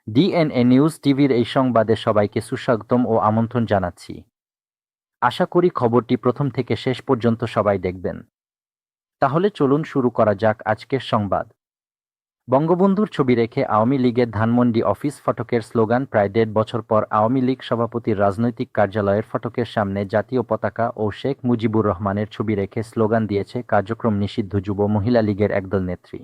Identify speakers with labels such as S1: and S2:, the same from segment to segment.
S1: DNA news টিভির এই সংবাদে সবাইকে সুস্বাগতম ও আমন্ত্রণ জানাচ্ছি। আশা করি খবরটি প্রথম থেকে শেষ পর্যন্ত সবাই দেখবেন। তাহলে চলুন শুরু করা যাক আজকের সংবাদ। বঙ্গবন্ধুর ছবি রেখে আওয়ামী লীগের ধানমন্ডি অফিস ফটকের স্লোগান। প্রায় ১.৫ বছর পর আওয়ামী লীগ সভাপতির রাজনৈতিক কার্যালয়ের ফটকের সামনে জাতীয় পতাকা ও শেখ মুজিবুর রহমানের ছবি রেখে স্লোগান দিয়েছে কার্যক্রম নিষিদ্ধ যুব মহিলা লীগের একদল নেত্রী।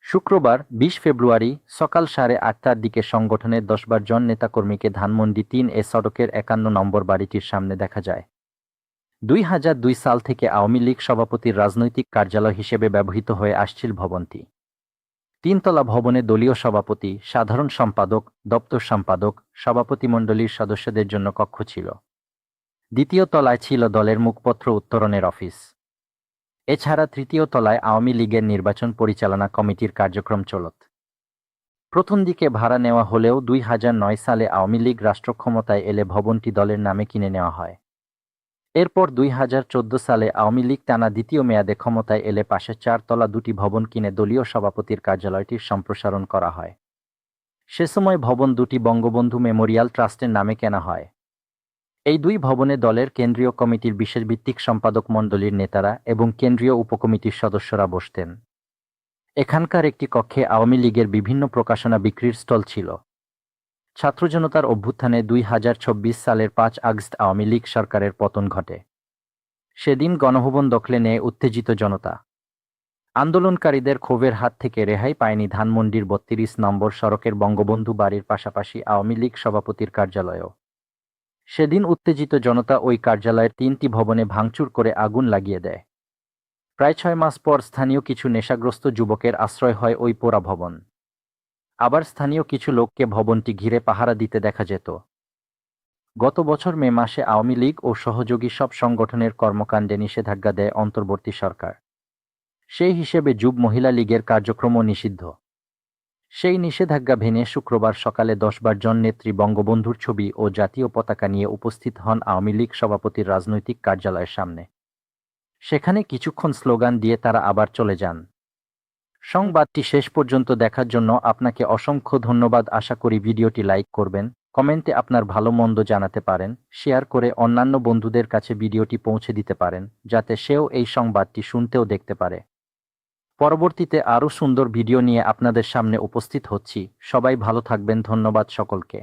S1: শুক্রবার ২০ ফেব্রুয়ারি সকাল ৮:৩০টার দিকে সংগঠনের ১০-১২ জন নেতাকর্মীকে ধানমন্ডি ৩ সড়কের ৫১ নম্বর বাড়িটির সামনে দেখা যায়। ২০০২ সাল থেকে আওয়ামী লীগ সভাপতির রাজনৈতিক কার্যালয় হিসেবে ব্যবহৃত হয়ে আসছিল ভবনটি। ৩ তলা ভবনে দলীয় সভাপতি, সাধারণ সম্পাদক, দপ্তর সম্পাদক, সভাপতিমণ্ডলীর সদস্যদের জন্য কক্ষ ছিল। ২য় তলায় ছিল দলের মুখপত্র উত্তোলনের অফিস। এছাড়া ৩য় তলায় আওয়ামী লীগের নির্বাচন পরিচালনা কমিটির কার্যক্রম চলত। প্রথম দিকে ভাড়া নেওয়া হলেও ২০০৯ সালে আওয়ামী লীগ রাষ্ট্রক্ষমতায় এলে ভবনটি দলের নামে কিনে নেওয়া হয়। এরপর ২০১৪ সালে আওয়ামী লীগ টানা দ্বিতীয় মেয়াদে ক্ষমতায় এলে পাশে ৪ তলা দুটি ভবন কিনে দলীয় সভাপতির কার্যালয়টির সম্প্রসারণ করা হয়। সে সময় ভবন দুটি বঙ্গবন্ধু মেমোরিয়াল ট্রাস্টের নামে কেনা হয়। এই দুই ভবনে দলের কেন্দ্রীয় কমিটির বিশেষভিত্তিক সম্পাদক মণ্ডলীর নেতারা এবং কেন্দ্রীয় উপকমিটির সদস্যরা বসতেন। এখানকার একটি কক্ষে আওয়ামী লীগের বিভিন্ন প্রকাশনা বিক্রির স্টল ছিল। ছাত্র জনতার অভ্যুত্থানে ২০২৪ সালের ৫ আগস্ট আওয়ামী লীগ সরকারের পতন ঘটে। সেদিন গণভবন দখলে নেয় উত্তেজিত জনতা। আন্দোলনকারীদের ক্ষোভের হাত থেকে রেহাই পায়নি ধানমন্ডির ৩২ নম্বর সড়কের বঙ্গবন্ধু বাড়ির পাশাপাশি আওয়ামী লীগ সভাপতির কার্যালয়ও। সেদিন উত্তেজিত জনতা ওই কার্যালয়ের ৩টি ভবনে ভাঙচুর করে আগুন লাগিয়ে দেয়। প্রায় ৬ মাস পর স্থানীয় কিছু নেশাগ্রস্ত যুবকের আশ্রয় হয় ওই পোড়া ভবন। আবার স্থানীয় কিছু লোককে ভবনটি ঘিরে পাহারা দিতে দেখা যেত। গত বছর মে মাসে আওয়ামী লীগ ও সহযোগী সব সংগঠনের কর্মকাণ্ডে নিষেধাজ্ঞা দেয় অন্তর্বর্তী সরকার। সেই হিসেবে যুব মহিলা লীগের কার্যক্রমও নিষিদ্ধ। সেই নিষেধাজ্ঞা ভেঙে শুক্রবার সকালে ১০-১২ জন নেত্রী বঙ্গবন্ধুর ছবি ও জাতীয় পতাকা নিয়ে উপস্থিত হন আওয়ামী লীগ সভাপতির রাজনৈতিক কার্যালয়ের সামনে। সেখানে কিছুক্ষণ স্লোগান দিয়ে তারা আবার চলে যান। সংবাদটি শেষ পর্যন্ত দেখার জন্য আপনাকে অসংখ্য ধন্যবাদ। আশা করি ভিডিওটি লাইক করবেন, কমেন্টে আপনার ভালো মন্দ জানাতে পারেন, শেয়ার করে অন্যান্য বন্ধুদের কাছে ভিডিওটি পৌঁছে দিতে পারেন, যাতে সেও এই সংবাদটি শুনতেও দেখতে পারে। পরবর্তীতে আরও সুন্দর ভিডিও নিয়ে আপনাদের সামনে উপস্থিত হচ্ছি। সবাই ভালো থাকবেন। ধন্যবাদ সকলকে।